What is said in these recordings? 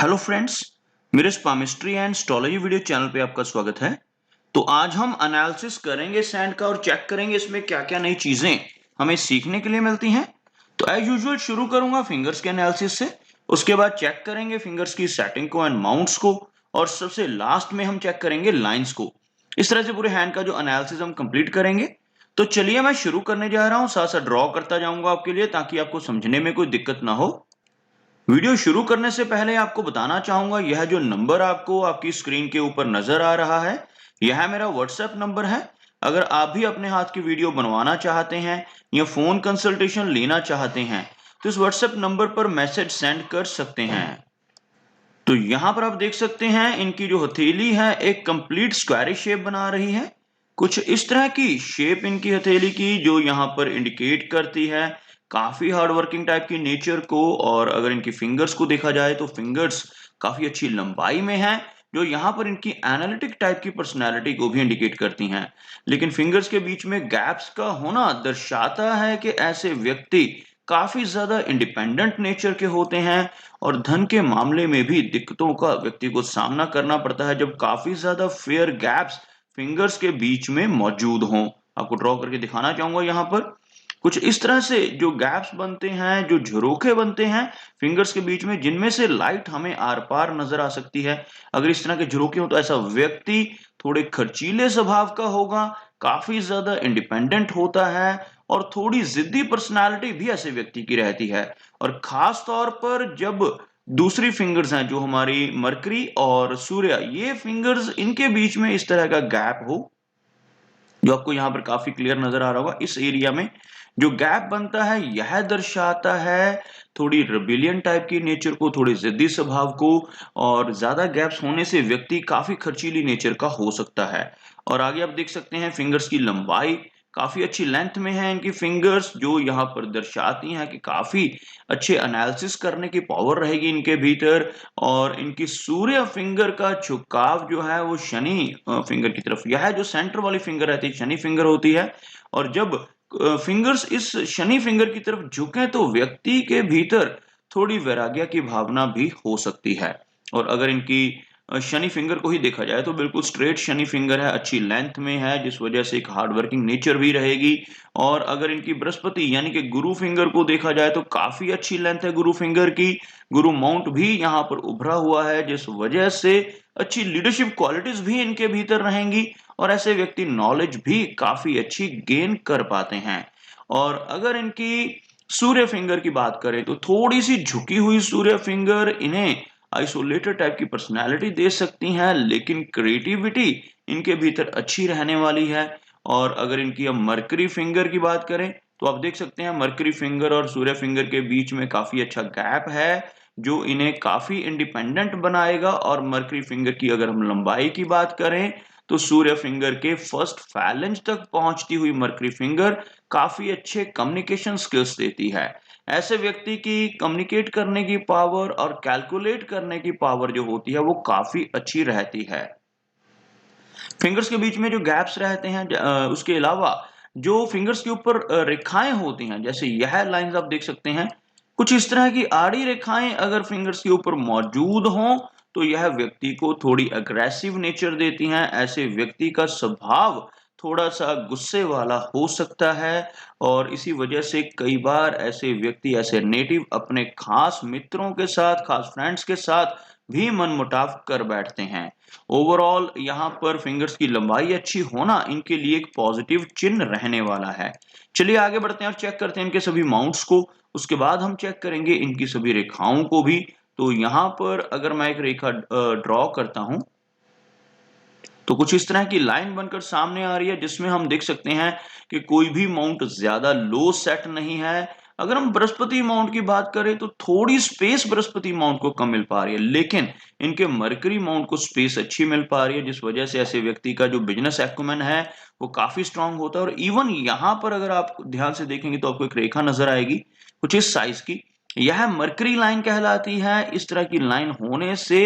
Hello friends, मेरे palmistry and astrology video channel पे आपका स्वागत है। तो आज हम एनालिसिस करेंगे सैंड का और चेक करेंगे इसमें क्या-क्या नई चीजें हमें सीखने के लिए मिलती हैं। तो एज यूजुअल शुरू करूंगा फिंगर्स के एनालिसिस से, उसके बाद चेक करेंगे फिंगर्स की सेटिंग को एंड माउंट्स को, और सबसे लास्ट में हम चेक करेंगे लाइंस को। इस तरह से पूरे हैंड का जो एनालिसिस हम कंप्लीट करेंगे। तो चलिए मैं शुरू करने जा रहा हूँ, साथ साथ ड्रॉ करता जाऊंगा आपके लिए ताकि आपको समझने में कोई दिक्कत ना हो। वीडियो शुरू करने से पहले आपको बताना चाहूंगा, यह जो नंबर आपको आपकी स्क्रीन के ऊपर नजर आ रहा है, यह मेरा व्हाट्सएप नंबर है। अगर आप भी अपने हाथ की वीडियो बनवाना चाहते हैं या फोन कंसल्टेशन लेना चाहते हैं तो इस व्हाट्सएप नंबर पर मैसेज सेंड कर सकते हैं। तो यहाँ पर आप देख सकते हैं इनकी जो हथेली है एक कंप्लीट स्क्वायरिश शेप बना रही है। कुछ इस तरह की शेप इनकी हथेली की जो यहाँ पर इंडिकेट करती है काफी हार्ड वर्किंग टाइप की नेचर को। और अगर इनकी फिंगर्स को देखा जाए तो फिंगर्स काफी अच्छी लंबाई में है, जो यहाँ पर इनकी एनालिटिक टाइप की पर्सनैलिटी को भी इंडिकेट करती हैं। लेकिन फिंगर्स के बीच में गैप्स का होना दर्शाता है कि ऐसे व्यक्ति काफी ज्यादा इंडिपेंडेंट नेचर के होते हैं और धन के मामले में भी दिक्कतों का व्यक्ति को सामना करना पड़ता है जब काफी ज्यादा फेयर गैप्स फिंगर्स के बीच में मौजूद हों। आपको ड्रॉ करके दिखाना चाहूंगा यहाँ पर कुछ इस तरह से जो गैप्स बनते हैं, जो झरोखे बनते हैं फिंगर्स के बीच में, जिनमें से लाइट हमें आर पार नजर आ सकती है। अगर इस तरह के झरोखे हो तो ऐसा व्यक्ति थोड़े खर्चीले स्वभाव का होगा, काफी ज्यादा इंडिपेंडेंट होता है और थोड़ी जिद्दी पर्सनालिटी भी ऐसे व्यक्ति की रहती है। और खास तौर पर जब दूसरी फिंगर्स हैं जो हमारी मरकरी और सूर्य, ये फिंगर्स इनके बीच में इस तरह का गैप हो, जो आपको यहाँ पर काफी क्लियर नजर आ रहा होगा, इस एरिया में जो गैप बनता है यह दर्शाता है थोड़ी रेबिलियन टाइप की नेचर को, थोड़ी जिद्दी स्वभाव को। और ज्यादा गैप्स होने से व्यक्ति काफी खर्चीली नेचर का हो सकता है। और आगे आप देख सकते हैं फिंगर्स की लंबाई काफी अच्छी लेंथ में है इनकी फिंगर्स, जो यहाँ पर दर्शाती हैं कि काफी अच्छे एनालिसिस करने की पावर रहेगी इनके भीतर। और इनकी सूर्य फिंगर का झुकाव जो है वो शनि फिंगर की तरफ, यह जो सेंटर वाली फिंगर रहती है शनि फिंगर होती है। और जब फिंगर्स इस शनि फिंगर की तरफ झुके तो व्यक्ति के भीतर थोड़ी वैराग्य की भावना भी हो सकती है। और अगर इनकी शनि फिंगर को ही देखा जाए तो बिल्कुल स्ट्रेट शनि फिंगर है, अच्छी लेंथ में है, जिस वजह से एक हार्ड वर्किंग नेचर भी रहेगी। और अगर इनकी बृहस्पति यानी कि गुरु फिंगर को देखा जाए तो काफी अच्छी लेंथ है गुरु फिंगर की, गुरु माउंट भी यहाँ पर उभरा हुआ है, जिस वजह से अच्छी लीडरशिप क्वालिटीज भी इनके भीतर रहेंगी और ऐसे व्यक्ति नॉलेज भी काफी अच्छी गेन कर पाते हैं। और अगर इनकी सूर्य फिंगर की बात करें तो थोड़ी सी झुकी हुई सूर्य फिंगर इन्हें आइसोलेटेड टाइप की पर्सनालिटी दे सकती हैं, लेकिन क्रिएटिविटी इनके भीतर अच्छी रहने वाली है। और अगर इनकी हम मरकरी फिंगर की बात करें तो आप देख सकते हैं मरकरी फिंगर और सूर्य फिंगर के बीच में काफी अच्छा गैप है, जो इन्हें काफी इंडिपेंडेंट बनाएगा। और मरकरी फिंगर की अगर हम लंबाई की बात करें तो सूर्य फिंगर के फर्स्ट फैलेंज तक पहुंचती हुई मरकरी फिंगर काफी अच्छे कम्युनिकेशन स्किल्स देती है। ऐसे व्यक्ति की कम्युनिकेट करने की पावर और कैलकुलेट करने की पावर जो होती है वो काफी अच्छी रहती है। फिंगर्स के बीच में जो गैप्स रहते हैं उसके अलावा जो फिंगर्स के ऊपर रेखाएं होती हैं, जैसे यह लाइंस आप देख सकते हैं, कुछ इस तरह की आड़ी रेखाएं अगर फिंगर्स के ऊपर मौजूद हों तो यह व्यक्ति को थोड़ी अग्रेसिव नेचर देती हैं। ऐसे व्यक्ति का स्वभाव थोड़ा सा गुस्से वाला हो सकता है और इसी वजह से कई बार ऐसे व्यक्ति, ऐसे नेटिव अपने खास मित्रों के साथ, खास फ्रेंड्स के साथ भी मनमुटाव कर बैठते हैं। ओवरऑल यहाँ पर फिंगर्स की लंबाई अच्छी होना इनके लिए एक पॉजिटिव चिन्ह रहने वाला है। चलिए आगे बढ़ते हैं और चेक करते हैं इनके सभी माउंट्स को, उसके बाद हम चेक करेंगे इनकी सभी रेखाओं को भी। तो यहाँ पर अगर मैं एक रेखा ड्रॉ करता हूं तो कुछ इस तरह की लाइन बनकर सामने आ रही है, जिसमें हम देख सकते हैं कि कोई भी माउंट ज्यादा लो सेट नहीं है। अगर हम बृहस्पति माउंट की बात करें तो थोड़ी स्पेस बृहस्पति माउंट को कम मिल पा रही है, लेकिन इनके मरकरी माउंट को स्पेस अच्छी मिल पा रही है, जिस वजह से ऐसे व्यक्ति का जो बिजनेस एक्यूमेन है वो काफी स्ट्रांग होता है। और इवन यहाँ पर अगर आप ध्यान से देखेंगे तो आपको एक रेखा नजर आएगी कुछ इस साइज की, यह मरकरी लाइन कहलाती है। इस तरह की लाइन होने से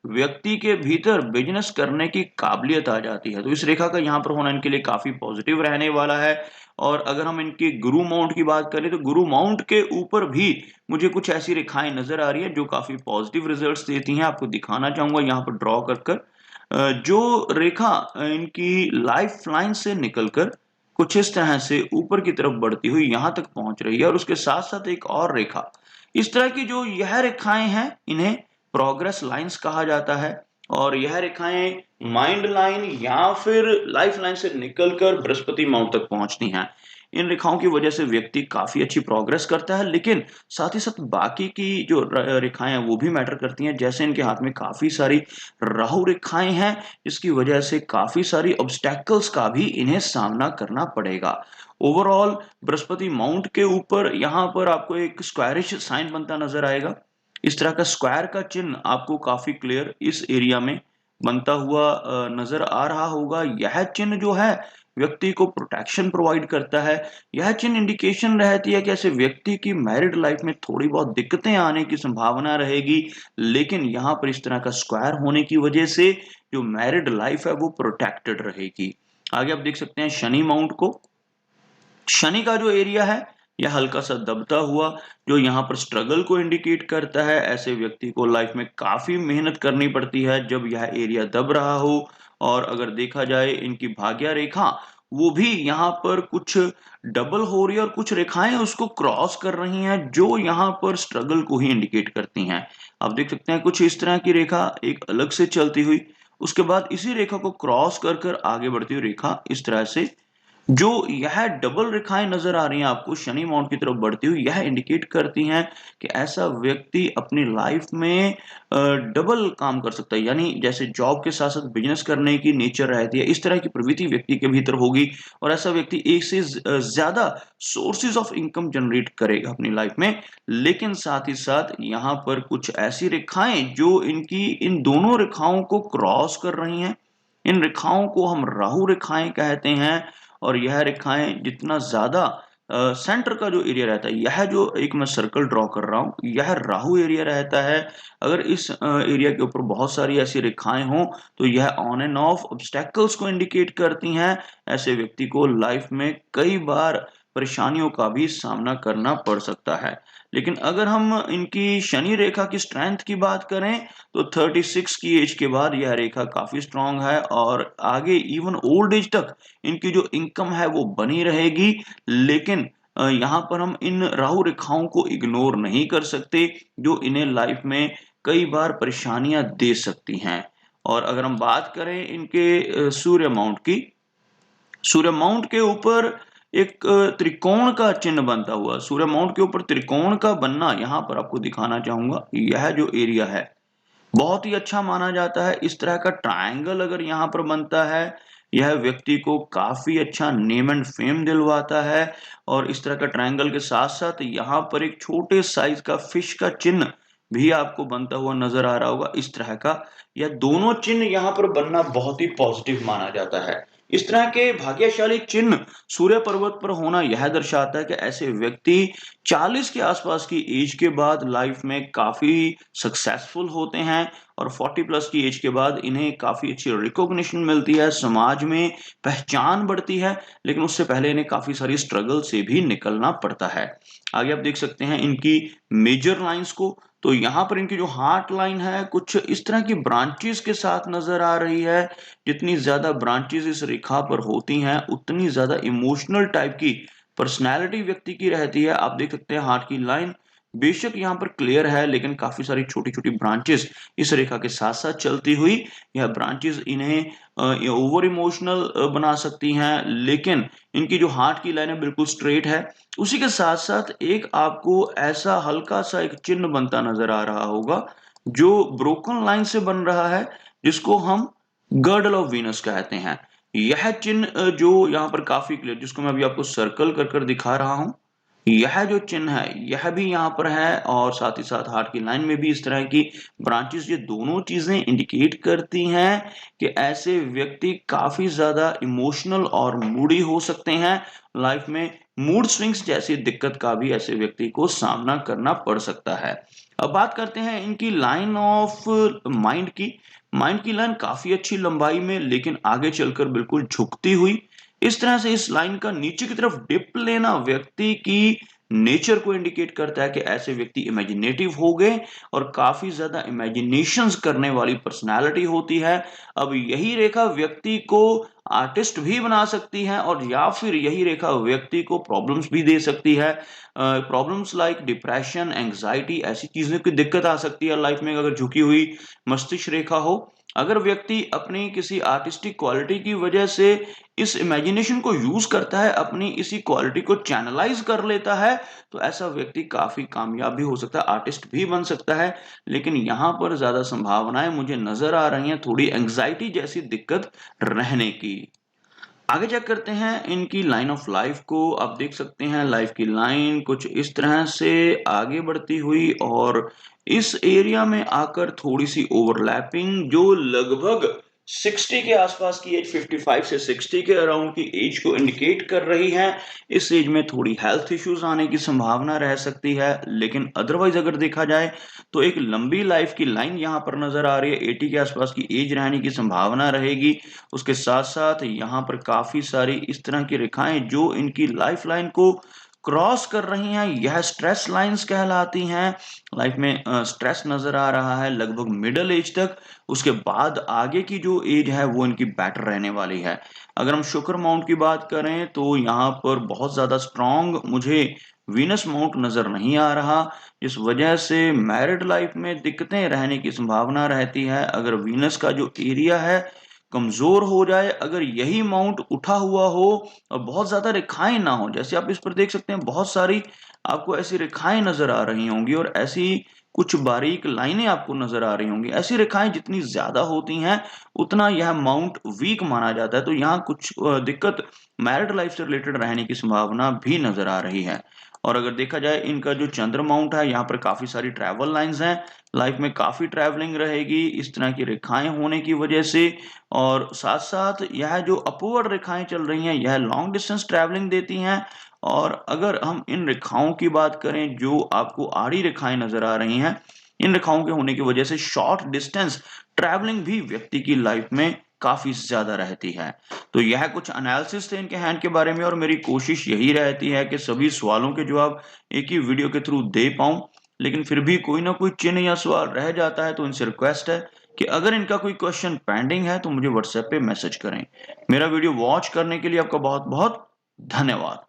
व्यक्ति के भीतर बिजनेस करने की काबिलियत आ जाती है। तो इस रेखा का यहाँ पर होना इनके लिए काफी पॉजिटिव रहने वाला है। और अगर हम इनके गुरु माउंट की बात करें तो गुरु माउंट के ऊपर भी मुझे कुछ ऐसी रेखाएं नजर आ रही है जो काफी पॉजिटिव रिजल्ट्स देती हैं। आपको दिखाना चाहूंगा यहाँ पर ड्रॉ कर कर जो रेखा इनकी लाइफ लाइन से निकलकर कुछ इस तरह से ऊपर की तरफ बढ़ती हुई यहाँ तक पहुंच रही है और उसके साथ साथ एक और रेखा, इस तरह की जो यह रेखाएं हैं इन्हें प्रोग्रेस लाइंस कहा जाता है। और यह रेखाएं माइंड लाइन या फिर लाइफ लाइन से निकलकर बृहस्पति माउंट तक पहुंचती हैं। इन रेखाओं की वजह से व्यक्ति काफी अच्छी प्रोग्रेस करता है, लेकिन साथ ही साथ बाकी की जो रेखाएं हैं वो भी मैटर करती हैं। जैसे इनके हाथ में काफी सारी राहु रेखाएं हैं, जिसकी वजह से काफी सारी ऑब्स्टेकल्स का भी इन्हें सामना करना पड़ेगा। ओवरऑल बृहस्पति माउंट के ऊपर यहाँ पर आपको एक स्क्वायरिश साइन बनता नजर आएगा। इस तरह का स्क्वायर का चिन्ह आपको काफी क्लियर इस एरिया में बनता हुआ नजर आ रहा होगा। यह चिन्ह जो है व्यक्ति को प्रोटेक्शन प्रोवाइड करता है। यह चिन्ह इंडिकेशन रहती है कि ऐसे व्यक्ति की मैरिड लाइफ में थोड़ी बहुत दिक्कतें आने की संभावना रहेगी, लेकिन यहाँ पर इस तरह का स्क्वायर होने की वजह से जो मैरिड लाइफ है वो प्रोटेक्टेड रहेगी। आगे आप देख सकते हैं शनि माउंट को। शनि का जो एरिया है यह हल्का सा दबता हुआ, जो यहाँ पर स्ट्रगल को इंडिकेट करता है। ऐसे व्यक्ति को लाइफ में काफी मेहनत करनी पड़ती है जब यह एरिया दब रहा हो। और अगर देखा जाए इनकी भाग्य रेखा वो भी यहाँ पर कुछ डबल हो रही है और कुछ रेखाएं उसको क्रॉस कर रही हैं जो यहाँ पर स्ट्रगल को ही इंडिकेट करती हैं। आप देख सकते हैं कुछ इस तरह की रेखा एक अलग से चलती हुई, उसके बाद इसी रेखा को क्रॉस कर कर आगे बढ़ती हुई रेखा इस तरह से जो यह डबल रेखाएं नजर आ रही हैं आपको शनि माउंट की तरफ बढ़ती हुई, यह इंडिकेट करती हैं कि ऐसा व्यक्ति अपनी लाइफ में डबल काम कर सकता है। यानी जैसे जॉब के साथ साथ बिजनेस करने की नेचर रहती है, इस तरह की प्रवृत्ति व्यक्ति के भीतर होगी और ऐसा व्यक्ति एक से ज्यादा सोर्सेज ऑफ इनकम जनरेट करेगा अपनी लाइफ में। लेकिन साथ ही साथ यहाँ पर कुछ ऐसी रेखाएं जो इनकी इन दोनों रेखाओं को क्रॉस कर रही हैं, इन रेखाओं को हम राहु रेखाएं कहते हैं। और यह रेखाएं जितना ज्यादा सेंटर का जो एरिया रहता है, यह जो एक मैं सर्कल ड्रॉ कर रहा हूं, यह राहु एरिया रहता है। अगर इस एरिया के ऊपर बहुत सारी ऐसी रेखाएं हों तो यह ऑन एंड ऑफ ऑब्स्टेकल्स को इंडिकेट करती हैं। ऐसे व्यक्ति को लाइफ में कई बार परेशानियों का भी सामना करना पड़ सकता है। लेकिन अगर हम इनकी शनि रेखा की स्ट्रेंथ की बात करें तो 36 की एज के बाद यह रेखा काफी स्ट्रांग है और आगे इवन ओल्ड एज तक इनकी जो इनकम है वो बनी रहेगी। लेकिन यहाँ पर हम इन राहु रेखाओं को इग्नोर नहीं कर सकते जो इन्हें लाइफ में कई बार परेशानियां दे सकती हैं। और अगर हम बात करें इनके सूर्य माउंट की, सूर्य माउंट के ऊपर एक त्रिकोण का चिन्ह बनता हुआ, सूर्य माउंट के ऊपर त्रिकोण का बनना यहाँ पर आपको दिखाना चाहूंगा। यह जो एरिया है बहुत ही अच्छा माना जाता है। इस तरह का ट्रायंगल अगर यहाँ पर बनता है, यह व्यक्ति को काफी अच्छा नेम एंड फेम दिलवाता है। और इस तरह का ट्रायंगल के साथ साथ यहाँ पर एक छोटे साइज का फिश का चिन्ह भी आपको बनता हुआ नजर आ रहा होगा। इस तरह का यह दोनों चिन्ह यहाँ पर बनना बहुत ही पॉजिटिव माना जाता है। इस तरह के भाग्यशाली चिन्ह सूर्य पर्वत पर होना यह दर्शाता है कि ऐसे व्यक्ति 40 के आसपास की एज के बाद लाइफ में काफी सक्सेसफुल होते हैं और 40 प्लस की एज के बाद इन्हें काफी अच्छी रिकॉग्निशन मिलती है, समाज में पहचान बढ़ती है। लेकिन उससे पहले इन्हें काफी सारी स्ट्रगल से भी निकलना पड़ता है। आगे आप देख सकते हैं इनकी मेजर लाइंस को। तो यहाँ पर इनकी जो हार्ट लाइन है कुछ इस तरह की ब्रांचेस के साथ नजर आ रही है। जितनी ज्यादा ब्रांचेस इस रेखा पर होती हैं उतनी ज्यादा इमोशनल टाइप की पर्सनैलिटी व्यक्ति की रहती है। आप देख सकते हैं हार्ट की लाइन बेशक यहाँ पर क्लियर है, लेकिन काफी सारी छोटी छोटी ब्रांचेस इस रेखा के साथ साथ चलती हुई यह ब्रांचेस इन्हें ओवर इमोशनल बना सकती हैं। लेकिन इनकी जो हार्ट की लाइन है बिल्कुल स्ट्रेट है। उसी के साथ साथ एक आपको ऐसा हल्का सा एक चिन्ह बनता नजर आ रहा होगा जो ब्रोकन लाइन से बन रहा है, जिसको हम गर्डल ऑफ वीनस कहते हैं। यह चिन्ह जो यहाँ पर काफी क्लियर, जिसको मैं अभी आपको सर्कल कर कर दिखा रहा हूं, यह जो चिन्ह है यह भी यहाँ पर है। और साथ ही साथ हार्ट की लाइन में भी इस तरह की ब्रांचेस, ये दोनों चीजें इंडिकेट करती हैं कि ऐसे व्यक्ति काफी ज्यादा इमोशनल और मूडी हो सकते हैं लाइफ में मूड स्विंग्स जैसी दिक्कत का भी ऐसे व्यक्ति को सामना करना पड़ सकता है। अब बात करते हैं इनकी लाइन ऑफ माइंड की लाइन काफी अच्छी लंबाई में, लेकिन आगे चलकर बिल्कुल झुकती हुई। इस तरह से इस लाइन का नीचे की तरफ डिप लेना व्यक्ति की नेचर को इंडिकेट करता है कि ऐसे व्यक्ति इमेजिनेटिव हो गए और काफी ज्यादा इमेजिनेशंस करने वाली पर्सनालिटी होती है। अब यही रेखा व्यक्ति को आर्टिस्ट भी बना सकती है, और या फिर यही रेखा व्यक्ति को प्रॉब्लम्स भी दे सकती है। प्रॉब्लम्स लाइक डिप्रेशन, एंग्जाइटी, ऐसी चीजों की दिक्कत आ सकती है लाइफ में अगर झुकी हुई मस्तिष्क रेखा हो। अगर व्यक्ति अपनी किसी आर्टिस्टिक क्वालिटी की वजह से इस इमेजिनेशन को यूज करता है, अपनी इसी क्वालिटी को चैनलाइज कर लेता है, तो ऐसा व्यक्ति काफी कामयाब भी हो सकता है, आर्टिस्ट भी बन सकता है। लेकिन यहाँ पर ज्यादा संभावनाएं मुझे नजर आ रही हैं थोड़ी एंग्जाइटी जैसी दिक्कत रहने की। आगे चेक करते हैं इनकी लाइन ऑफ लाइफ को। आप देख सकते हैं लाइफ की लाइन कुछ इस तरह से आगे बढ़ती हुई और इस एरिया में आकर थोड़ी सी ओवरलैपिंग, जो लगभग 60 के आसपास की एज, 55 से 60 के अराउंड की एज को इंडिकेट कर रही है। इस एज में थोड़ी हेल्थ इश्यूज आने की संभावना रह सकती है, लेकिन अदरवाइज अगर देखा जाए तो एक लंबी लाइफ की लाइन यहाँ पर नजर आ रही है। 80 के आसपास की एज रहने की संभावना रहेगी। उसके साथ साथ यहाँ पर काफी सारी इस तरह की रेखाएं जो इनकी लाइफ लाइन को क्रॉस कर रही हैं, यह स्ट्रेस लाइंस कहलाती हैं। लाइफ में स्ट्रेस नजर आ रहा है लगभग मिडिल एज तक। उसके बाद आगे की जो एज है वो इनकी बेटर रहने वाली है। अगर हम शुक्र माउंट की बात करें तो यहाँ पर बहुत ज्यादा स्ट्रॉन्ग मुझे वीनस माउंट नजर नहीं आ रहा, इस वजह से मैरिड लाइफ में दिक्कतें रहने की संभावना रहती है। अगर वीनस का जो एरिया है कमजोर हो जाए, अगर यही माउंट उठा हुआ हो और बहुत ज्यादा रेखाएं ना हो, जैसे आप इस पर देख सकते हैं बहुत सारी आपको ऐसी रेखाएं नजर आ रही होंगी और ऐसी कुछ बारीक लाइनें आपको नजर आ रही होंगी। ऐसी रेखाएं जितनी ज्यादा होती हैं उतना यह माउंट वीक माना जाता है। तो यहाँ कुछ दिक्कत मैरिड लाइफ से रिलेटेड रहने की संभावना भी नजर आ रही है। और अगर देखा जाए इनका जो चंद्र माउंट है, यहाँ पर काफी सारी ट्रैवल लाइंस हैं, लाइफ में काफी ट्रैवलिंग रहेगी इस तरह की रेखाएं होने की वजह से। और साथ साथ यह जो अपवर्ड रेखाएं चल रही हैं यह लॉन्ग डिस्टेंस ट्रैवलिंग देती हैं। और अगर हम इन रेखाओं की बात करें जो आपको आड़ी रेखाएं नजर आ रही हैं, इन रेखाओं के होने की वजह से शॉर्ट डिस्टेंस ट्रैवलिंग भी व्यक्ति की लाइफ में काफी ज्यादा रहती है। तो यह कुछ एनालिसिस थे इनके हैंड के बारे में, और मेरी कोशिश यही रहती है कि सभी सवालों के जवाब एक ही वीडियो के थ्रू दे पाऊं। लेकिन फिर भी कोई ना कोई चिन्ह या सवाल रह जाता है, तो इनसे रिक्वेस्ट है कि अगर इनका कोई क्वेश्चन पेंडिंग है तो मुझे व्हाट्सएप पे मैसेज करें। मेरा वीडियो वॉच करने के लिए आपका बहुत बहुत धन्यवाद।